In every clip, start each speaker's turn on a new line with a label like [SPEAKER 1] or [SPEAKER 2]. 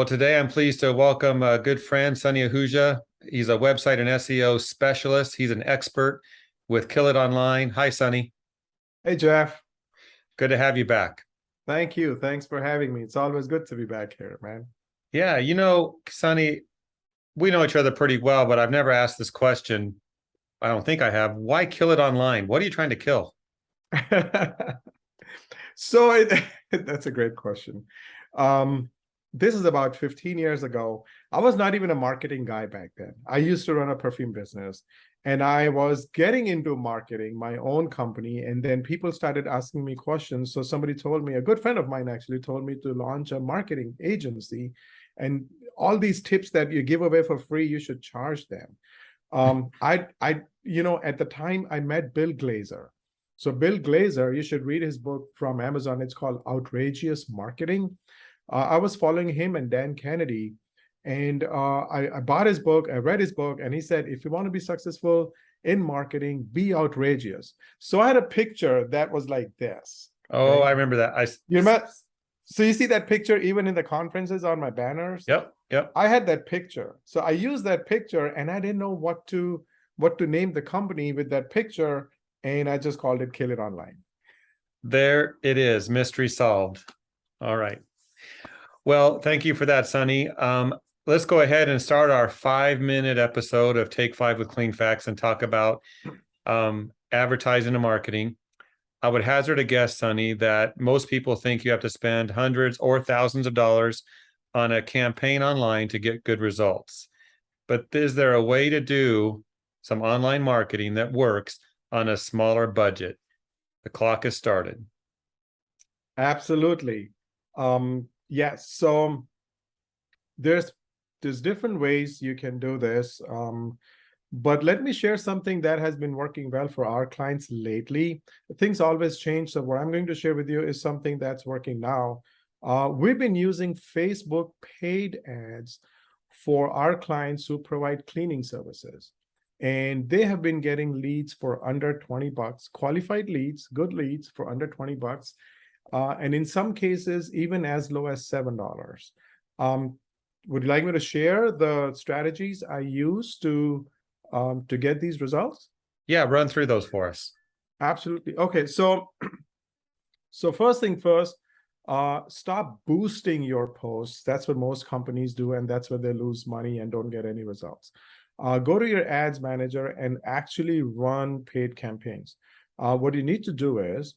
[SPEAKER 1] Well, today I'm pleased to welcome a good friend, Sunny Ahuja. He's a website and SEO specialist. He's an expert with Kill It Online. Hi, Sunny.
[SPEAKER 2] Hey, Jeff.
[SPEAKER 1] Good to have you back.
[SPEAKER 2] Thank you. Thanks for having me. It's always good to be back here, man.
[SPEAKER 1] Yeah, Sunny, we know each other pretty well, but I've never asked this question. I don't think I have. Why kill it online? What are you trying to kill?
[SPEAKER 2] So that's a great question. Um, this is about 15 years ago. I was not even a marketing guy back then. I used to run a perfume business and I was getting into marketing my own company. And then people started asking me questions. So somebody told me, a good friend of mine actually told me to launch a marketing agency. And all these tips that you give away for free, you should charge them. At the time I met Bill Glazer. So Bill Glazer, you should read his book from Amazon. It's called Outrageous Marketing. I was following him and Dan Kennedy, and I bought his book. I read his book, and he said, if you want to be successful in marketing, be outrageous. So I had a picture that was like this.
[SPEAKER 1] Oh,
[SPEAKER 2] Okay?
[SPEAKER 1] I remember that.
[SPEAKER 2] You met. So you see that picture even in the conferences on my banners?
[SPEAKER 1] Yep.
[SPEAKER 2] I had that picture. So I used that picture, and I didn't know what to name the company with that picture, and I just called it Kill It Online.
[SPEAKER 1] There it is. Mystery solved. All right. Well, thank you for that, Sunny. Let's go ahead and start our 5-minute episode of Take 5 with Clean Facts and talk about advertising and marketing. I would hazard a guess, Sunny, that most people think you have to spend hundreds or thousands of dollars on a campaign online to get good results. But is there a way to do some online marketing that works on a smaller budget? The clock has started.
[SPEAKER 2] Absolutely. Yes. So there's different ways you can do this. But let me share something that has been working well for our clients lately. Things always change. So what I'm going to share with you is something that's working now. We've been using Facebook paid ads for our clients who provide cleaning services. And they have been getting leads for under 20 bucks, qualified leads, good leads for under 20 bucks. And in some cases, even as low as $7. Would you like me to share the strategies I use to get these results?
[SPEAKER 1] Yeah, run through those for us.
[SPEAKER 2] Absolutely. Okay, so first thing first, stop boosting your posts. That's what most companies do, and that's where they lose money and don't get any results. Go to your ads manager and actually run paid campaigns. What you need to do is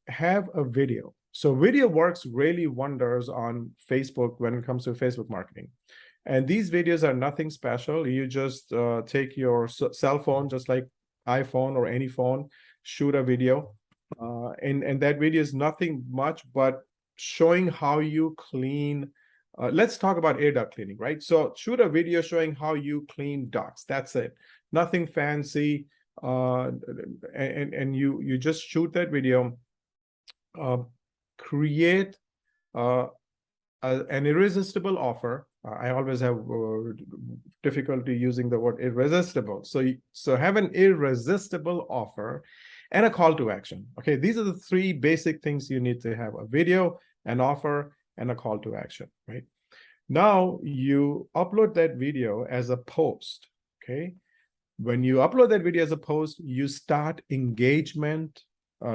[SPEAKER 2] have a video. So video works really wonders on Facebook when it comes to Facebook marketing. And these videos are nothing special. You just take your cell phone, just like iPhone or any phone, shoot a video. And that video is nothing much but showing how you clean. Let's talk about air duct cleaning, right? So shoot a video showing how you clean ducts. That's it. Nothing fancy. And you just shoot that video. Create an irresistible offer. I always have difficulty using the word irresistible. So have an irresistible offer and a call to action. Okay, these are the three basic things you need to have: a video, an offer, and a call to action, right? Now you upload that video as a post, okay? When you upload that video as a post, you start engagement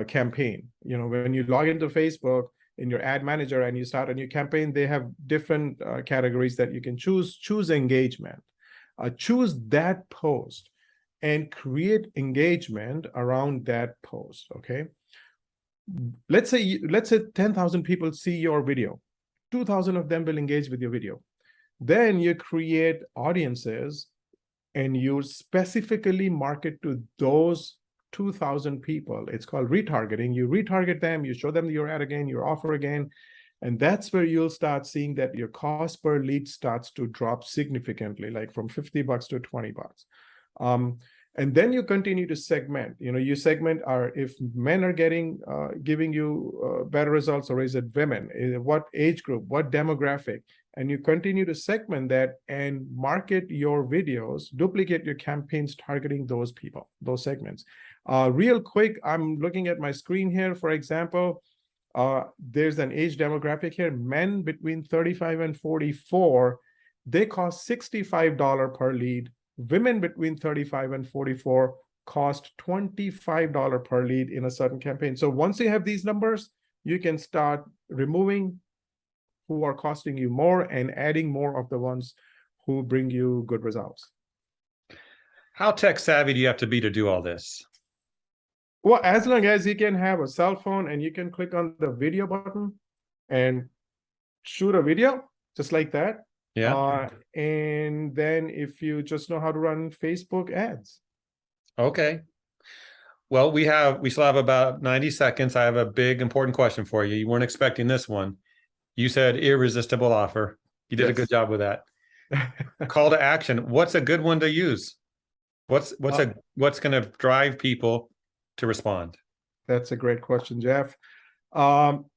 [SPEAKER 2] campaign. When you log into Facebook in your ad manager and you start a new campaign, they have different categories that you can choose. Choose engagement. Choose that post and create engagement around that post, okay? Let's say 10,000 people see your video. 2,000 of them will engage with your video. Then you create audiences and you specifically market to those 2,000 people. It's called retargeting. You retarget them, you show them your ad again, your offer again, and that's where you'll start seeing that your cost per lead starts to drop significantly, like from 50 bucks to 20 bucks. And then you continue to segment. You segment if men are giving you better results, or is it women? What age group? What demographic? And you continue to segment that and market your videos, duplicate your campaigns targeting those people, those segments. Real quick, I'm looking at my screen here. For example, There's an age demographic here. Men between 35 and 44, they cost $65 per lead. Women between 35 and 44 cost $25 per lead in a certain campaign. So once you have these numbers, you can start removing who are costing you more and adding more of the ones who bring you good results.
[SPEAKER 1] How tech savvy do you have to be to do all this?
[SPEAKER 2] Well, as long as you can have a cell phone and you can click on the video button and shoot a video just like that.
[SPEAKER 1] Yeah.
[SPEAKER 2] And then if you just know how to run Facebook ads.
[SPEAKER 1] Okay. Well, we still have about 90 seconds. I have a big important question for you. You weren't expecting this one. You said irresistible offer. You did a good job with that. Call to action. What's a good one to use? What's going to drive people to respond?
[SPEAKER 2] That's a great question, Jeff.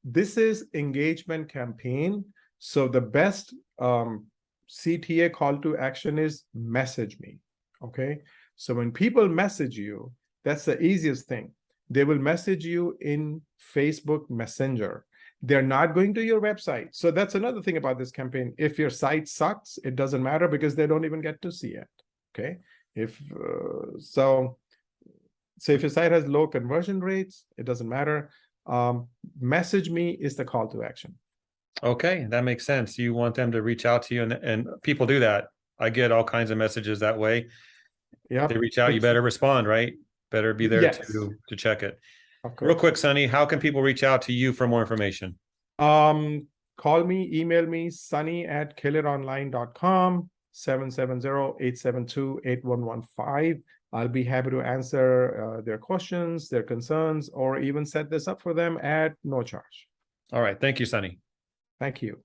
[SPEAKER 2] This is engagement campaign. So the best CTA call to action is message me. Okay. So when people message you, that's the easiest thing. They will message you in Facebook Messenger. They're not going to your website. So that's another thing about this campaign. If your site sucks, it doesn't matter because they don't even get to see it. Okay. So if your site has low conversion rates, it doesn't matter. Message me is the call to action.
[SPEAKER 1] Okay, that makes sense. You want them to reach out to you, and people do that. I get all kinds of messages that way.
[SPEAKER 2] Yeah,
[SPEAKER 1] they reach out. You better respond, right? Better be there to check it. Real quick, Sonny, how can people reach out to you for more information?
[SPEAKER 2] Call me, email me, sunny@killitonline.com, 770-872-8115. I'll be happy to answer their questions, their concerns, or even set this up for them at no charge.
[SPEAKER 1] All right. Thank you, Sonny.
[SPEAKER 2] Thank you.